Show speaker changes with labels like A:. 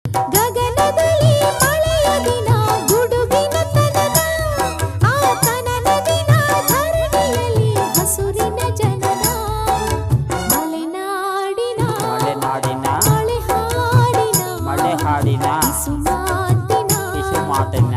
A: ಗಗನದಲ್ಲಿ ಮಳೆಯ ದಿನ ಗುಡುಗಿನ ತನನ ಆ ತನನ ದಿನ ಧರಣಿಯಲ್ಲಿ ಹಸುರಿನ ಜನನ ಮಲೆನಾಡಿನ ಮಳೆ ಹಾಡಿನ
B: ಮಳೆ ಹಾಡಿನ
A: ಕಿಸುಮಾತಿನ
B: ಕಿಸುಮಾತಿನ